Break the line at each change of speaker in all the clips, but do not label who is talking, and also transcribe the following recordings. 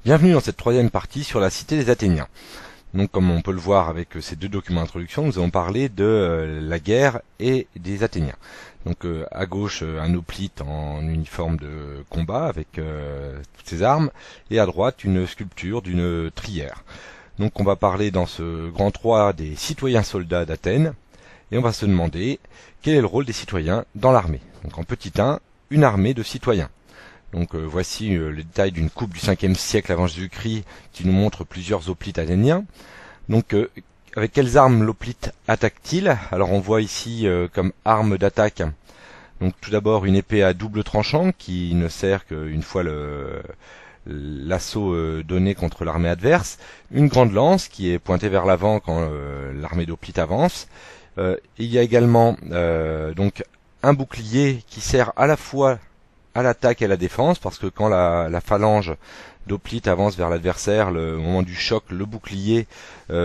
Bienvenue dans cette troisième partie sur la cité des Athéniens. Donc comme on peut le voir avec ces deux documents d'introduction, nous allons parler de la guerre et des Athéniens. Donc à gauche un hoplite en uniforme de combat avec toutes ses armes, et à droite une sculpture d'une trière. Donc on va parler dans ce grand 3 des citoyens soldats d'Athènes, et on va se demander quel est le rôle des citoyens dans l'armée. Donc en petit 1, une armée de citoyens. Donc voici le détail d'une coupe du 5e siècle avant Jésus-Christ qui nous montre plusieurs hoplites athéniens. Donc avec quelles armes l'hoplite attaque-t-il? Alors on voit ici comme arme d'attaque, donc tout d'abord une épée à double tranchant qui ne sert qu'une fois l'assaut donné contre l'armée adverse, une grande lance qui est pointée vers l'avant quand l'armée d'hoplite avance. Il y a également donc un bouclier qui sert à la fois à l'attaque et à la défense, parce que quand la phalange d'hoplite avance vers l'adversaire, au moment du choc, le bouclier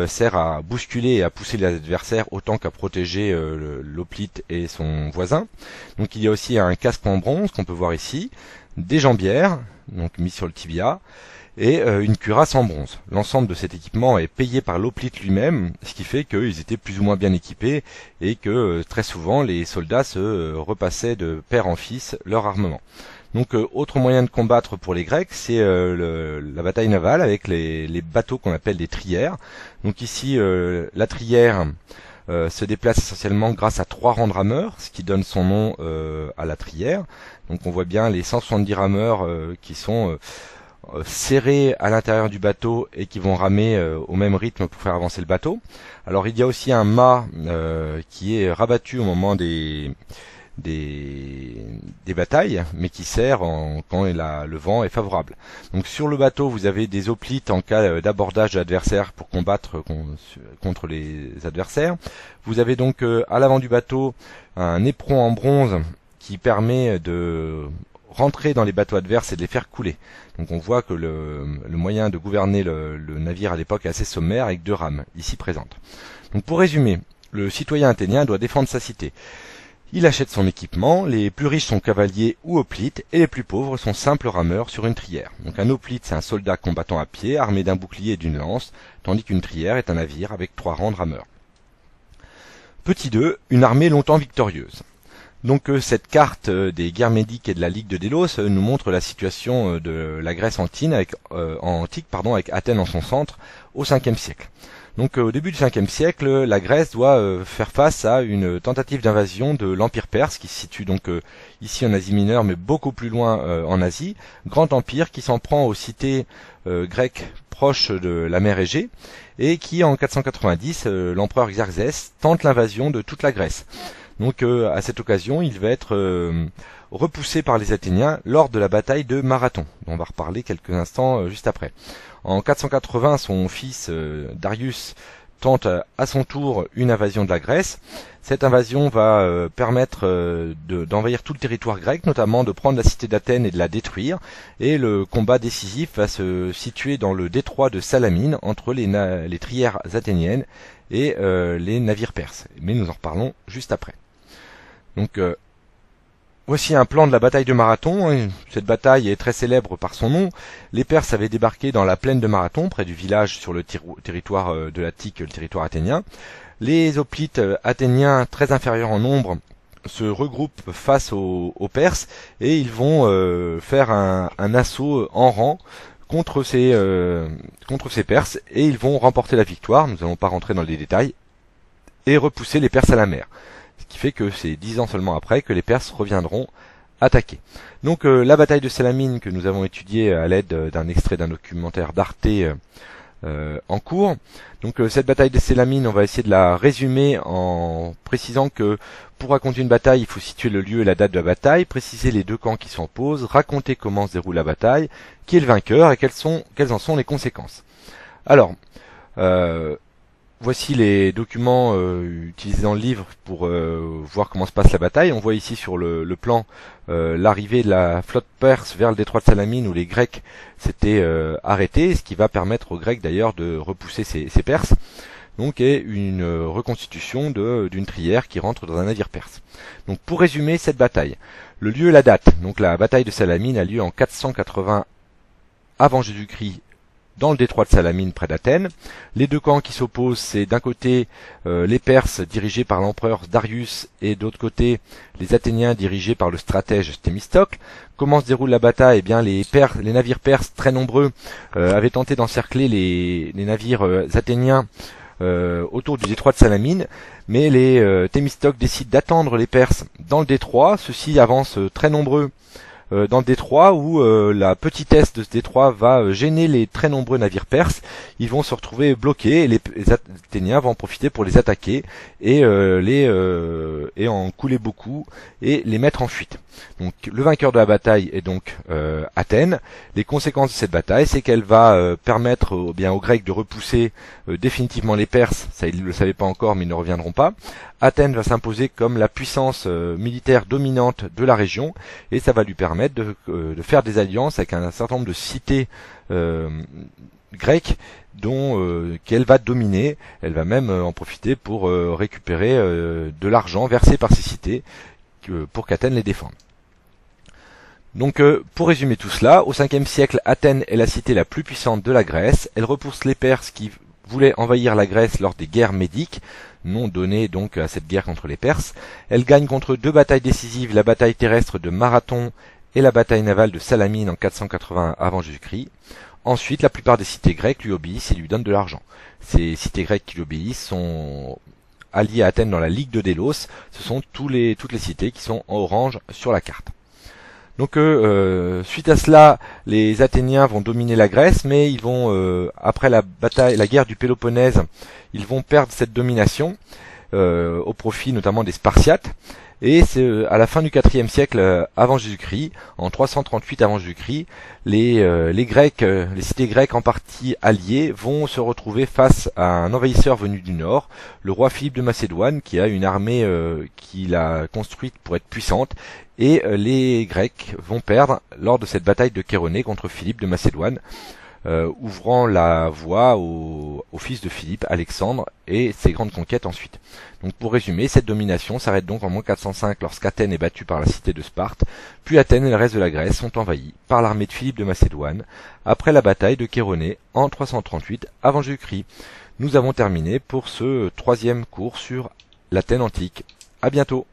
sert à bousculer et à pousser les adversaires autant qu'à protéger l'hoplite et son voisin. Donc il y a aussi un casque en bronze qu'on peut voir ici, des jambières, donc mis sur le tibia, et une cuirasse en bronze. L'ensemble de cet équipement est payé par l'hoplite lui-même, ce qui fait qu'ils étaient plus ou moins bien équipés et que très souvent les soldats se repassaient de père en fils leur armement. Donc autre moyen de combattre pour les Grecs, c'est la bataille navale avec les bateaux qu'on appelle des trières. Donc ici la trière se déplace essentiellement grâce à 3 rangs de rameurs, ce qui donne son nom à la trière. Donc on voit bien les 170 rameurs qui sont serrés à l'intérieur du bateau et qui vont ramer au même rythme pour faire avancer le bateau. Alors il y a aussi un mât qui est rabattu au moment des batailles, mais qui sert quand le vent est favorable. Donc sur le bateau, vous avez des hoplites en cas d'abordage de l'adversaire pour combattre contre les adversaires. Vous avez donc à l'avant du bateau un éperon en bronze qui permet de rentrer dans les bateaux adverses et de les faire couler. Donc on voit que le moyen de gouverner le navire à l'époque est assez sommaire, avec 2 rames ici présentes. Donc pour résumer, le citoyen athénien doit défendre sa cité. Il achète son équipement, les plus riches sont cavaliers ou hoplites, et les plus pauvres sont simples rameurs sur une trière. Donc un hoplite, c'est un soldat combattant à pied, armé d'un bouclier et d'une lance, tandis qu'une trière est un navire avec 3 rangs de rameurs. Petit 2, une armée longtemps victorieuse. Donc cette carte des guerres médiques et de la Ligue de Délos nous montre la situation de la Grèce antique avec Athènes en son centre au 5e siècle. Donc au début du 5e siècle, la Grèce doit faire face à une tentative d'invasion de l'Empire perse qui se situe donc ici en Asie mineure mais beaucoup plus loin en Asie. Grand empire qui s'en prend aux cités grecques proches de la mer Égée et qui en 490, l'empereur Xerxès tente l'invasion de toute la Grèce. Donc à cette occasion, il va être repoussé par les Athéniens lors de la bataille de Marathon, dont on va reparler quelques instants juste après. En 480, son fils Darius tente à son tour une invasion de la Grèce. Cette invasion va permettre d'envahir tout le territoire grec, notamment de prendre la cité d'Athènes et de la détruire. Et le combat décisif va se situer dans le détroit de Salamine, entre les trières athéniennes et les navires perses. Mais nous en reparlons juste après. Donc voici un plan de la bataille de Marathon. Cette bataille est très célèbre par son nom. Les Perses avaient débarqué dans la plaine de Marathon, près du village sur le territoire de l'Attique, le territoire athénien. Les hoplites athéniens, très inférieurs en nombre, se regroupent face aux Perses et ils vont faire un assaut en rang contre ces Perses, et ils vont remporter la victoire. Nous n'allons pas rentrer dans les détails, et repousser les Perses à la mer. Ce qui fait que c'est 10 ans seulement après que les Perses reviendront attaquer. Donc la bataille de Salamine que nous avons étudiée à l'aide d'un extrait d'un documentaire d'Arte en cours. Donc cette bataille de Salamine, on va essayer de la résumer en précisant que pour raconter une bataille, il faut situer le lieu et la date de la bataille, préciser les 2 camps qui s'opposent, raconter comment se déroule la bataille, qui est le vainqueur et quelles en sont les conséquences. Alors, voici les documents utilisés dans le livre pour voir comment se passe la bataille. On voit ici sur le plan l'arrivée de la flotte perse vers le détroit de Salamine où les Grecs s'étaient arrêtés, ce qui va permettre aux Grecs d'ailleurs de repousser ces Perses. Donc est une reconstitution d'une trière qui rentre dans un navire perse. Donc pour résumer cette bataille, le lieu et la date. Donc la bataille de Salamine a lieu en 480 avant Jésus-Christ dans le détroit de Salamine près d'Athènes. Les deux camps qui s'opposent, c'est d'un côté les Perses dirigés par l'empereur Darius et d'autre côté les Athéniens dirigés par le stratège Thémistocle. Comment se déroule la bataille? Eh bien, les navires perses très nombreux avaient tenté d'encercler les navires athéniens autour du détroit de Salamine, mais les Thémistocle décident d'attendre les Perses dans le détroit. Ceux-ci avancent très nombreux dans le détroit où la petitesse de ce détroit va gêner les très nombreux navires perses. Ils vont se retrouver bloqués et les Athéniens vont en profiter pour les attaquer et en couler beaucoup et les mettre en fuite. Donc le vainqueur de la bataille est donc Athènes. Les conséquences de cette bataille, c'est qu'elle va permettre aux Grecs de repousser définitivement les Perses. Ça, ils ne le savaient pas encore, mais ils ne reviendront pas. Athènes va s'imposer comme la puissance militaire dominante de la région et ça va lui permettre de faire des alliances avec un certain nombre de cités grecques qu'elle va dominer. Elle va même en profiter pour récupérer de l'argent versé par ces cités pour qu'Athènes les défende. Donc pour résumer tout cela, au 5e siècle, Athènes est la cité la plus puissante de la Grèce. Elle repousse les Perses qui voulaient envahir la Grèce lors des guerres médiques, nom donné donc à cette guerre contre les Perses. Elle gagne contre deux batailles décisives, la bataille terrestre de Marathon et la bataille navale de Salamine en 480 avant Jésus-Christ. Ensuite, la plupart des cités grecques lui obéissent et lui donnent de l'argent. Ces cités grecques qui lui obéissent sont alliées à Athènes dans la Ligue de Délos. Ce sont toutes les cités qui sont en orange sur la carte. Donc suite à cela, les Athéniens vont dominer la Grèce, mais ils vont après la guerre du Péloponnèse, ils vont perdre cette domination au profit notamment des Spartiates. Et c'est à la fin du IVe siècle avant Jésus-Christ, en 338 avant Jésus-Christ, les Grecs, les cités grecques en partie alliées vont se retrouver face à un envahisseur venu du nord, le roi Philippe de Macédoine, qui a une armée qu'il a construite pour être puissante, et les Grecs vont perdre lors de cette bataille de Chéronée contre Philippe de Macédoine, ouvrant la voie au fils de Philippe, Alexandre, et ses grandes conquêtes ensuite. Donc pour résumer, cette domination s'arrête donc en moins 405 lorsqu'Athènes est battue par la cité de Sparte, puis Athènes et le reste de la Grèce sont envahis par l'armée de Philippe de Macédoine, après la bataille de Chéronée en 338 avant Jésus-Christ. Nous avons terminé pour ce troisième cours sur l'Athènes antique. À bientôt.